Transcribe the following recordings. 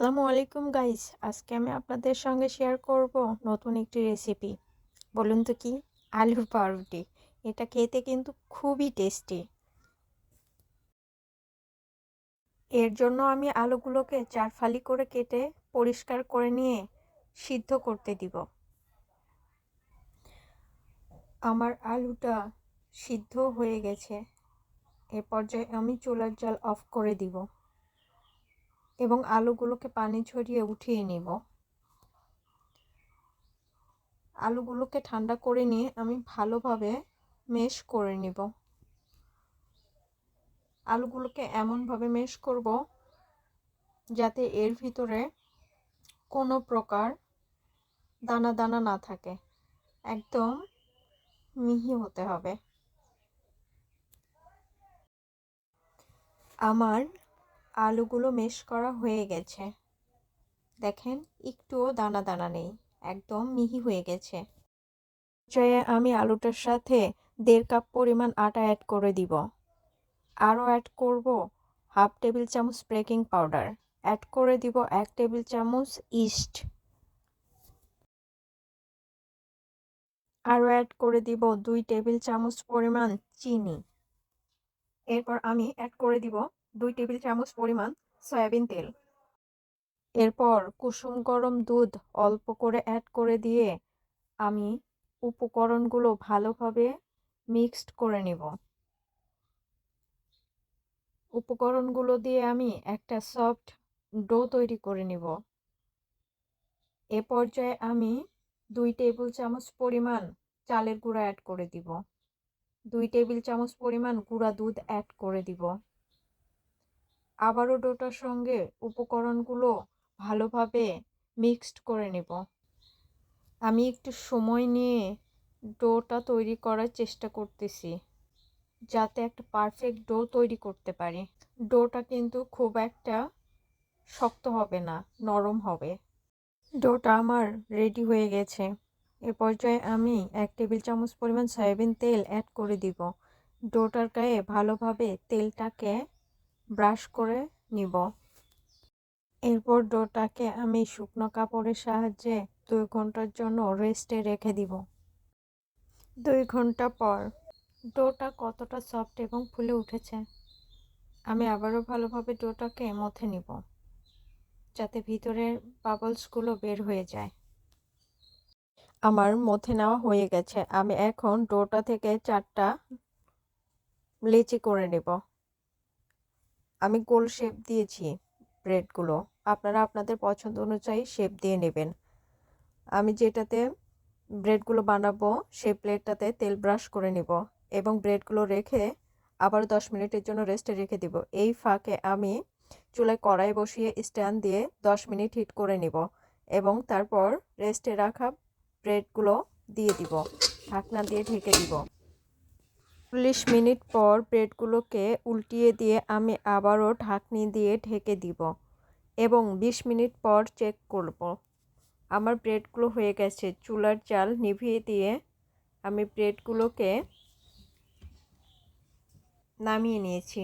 আসসালামু আলাইকুম গাইস, আজকে আমি আপনাদের সঙ্গে শেয়ার করব নতুন একটি রেসিপি। বলুন তো কি? আলুর পাউরুটি। এটা খেতে কিন্তু খুবই টেস্টি। এর জন্য আমি আলুগুলোকে 4 ফালি করে কেটে পরিষ্কার করে নিয়ে সিদ্ধ করতে দিব। আমার আলুটা সিদ্ধ হয়ে গেছে। এ পর্যায়ে আমি চুলার জাল অফ করে দিব এবং আলুগুলোকে পানি ঝরিয়ে উঠিয়ে নিব। আলুগুলোকে ঠান্ডা করে নিয়ে আমি ভালোভাবে ম্যাশ করে নিব। আলুগুলোকে এমনভাবে ম্যাশ করব যাতে এর ভিতরে কোনো প্রকার দানা দানা না থাকে, একদম মিহি হতে হবে। আমার আলুগুলো ম্যাশ করা হয়ে গেছে, দেখেন একটুও দানা দানা নেই, একদম মিহি হয়ে গেছে। আমি আলুটার সাথে 1.5 কাপ পরিমাণ আটা অ্যাড করে দিব। আরও অ্যাড করব হাফ টেবিল চামচ বেকিং পাউডার, অ্যাড করে দিব 1 টেবিল চামচ ইস্ট, আরও অ্যাড করে দিব 2 টেবিল চামচ পরিমাণ চিনি। এরপর আমি অ্যাড করে দিব 2 টেবিল চামচ পরিমাণ সয়াবিন তেল। এরপর কুসুম গরম দুধ অল্প করে অ্যাড করে দিয়ে আমি উপকরণগুলো ভালোভাবে মিক্সড করে নেব। উপকরণগুলো দিয়ে আমি একটা সফট ডো তৈরি করে নেব। এ পর্যায়ে আমি 2 টেবিল চামচ পরিমাণ চালের গুঁড়া অ্যাড করে দিব। 2 টেবিল চামচ পরিমাণ গুঁড়া দুধ অ্যাড করে দিব। আবারও ডোটার সঙ্গে উপকরণগুলো ভালোভাবে মিক্সড করে নেব। আমি একটু সময় নিয়ে ডোটা তৈরি করার চেষ্টা করতেছি যাতে একটা পারফেক্ট ডো তৈরি করতে পারি। ডোটা কিন্তু খুব একটা শক্ত হবে না, নরম হবে। ডোটা আমার রেডি হয়ে গেছে। এ পর্যায়ে আমি 1 টেবিল চামচ পরিমাণ সয়াবিন তেল অ্যাড করে দিব। ডোটার গায়ে ভালোভাবে তেলটাকে ব্রাশ করে নিব। এরপর ডোটাকে আমি শুকনো কাপড়ের সাহায্যে 2 ঘন্টার জন্য রেস্টে রেখে দিব। 2 ঘন্টা পর ডোটা কতটা সফট এবং ফুলে উঠেছে। আমি আবারও ভালোভাবে ডোটাকে মথে নিব যাতে ভিতরের বাবলসগুলো বের হয়ে যায়। আমার মথে নেওয়া হয়ে গেছে। আমি এখন ডোটা থেকে 4টা লেচি করে নেব। আমি গোল শেপ দিয়েছি ব্রেডগুলো, আপনারা আপনাদের পছন্দ অনুযায়ী শেপ দিয়ে নেবেন। আমি যেটাতে ব্রেডগুলো বানাবো সেই প্লেটটাতে তেল ব্রাশ করে নিব এবং ব্রেডগুলো রেখে আবার 10 মিনিটের জন্য রেস্টে রেখে দিব। এই ফাঁকে আমি চুলায় কড়াই বসিয়ে স্ট্যান্ড দিয়ে 10 মিনিট হিট করে নিব এবং তারপর রেস্টে রাখা ব্রেডগুলো দিয়ে দিব, ঢাকনা দিয়ে ঢেকে দিব। 40 মিনিট পর ব্রেডগুলোকে উল্টিয়ে দিয়ে আমি আবারও ঢাকনি দিয়ে ঢেকে দিব এবং 20 মিনিট পর চেক করব। আমার ব্রেডগুলো হয়ে গেছে। চুলার জাল নিভিয়ে দিয়ে আমি ব্রেডগুলোকে নামিয়ে নিয়েছি।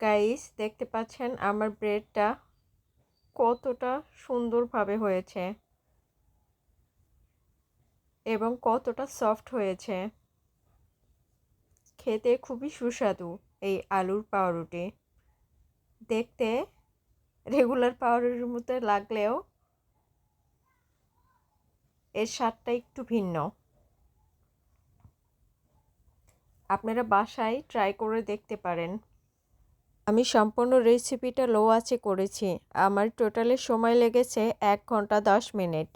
গাইস, দেখতে পাচ্ছেন আমার ব্রেডটা কতটা সুন্দরভাবে হয়েছে এবং কতটা সফট হয়েছে। খেতে খুবই সুস্বাদু এই আলুর পাউরুটি। দেখতে রেগুলার পাউরুটির মতো লাগলেও এর স্বাদটা একটু ভিন্ন। আপনারা বাসায় ট্রাই করে দেখতে পারেন। আমি সম্পূর্ণ রেসিপিটা লো আঁচে করেছি। আমার টোটালি সময় লেগেছে 1 ঘন্টা 10 মিনিট।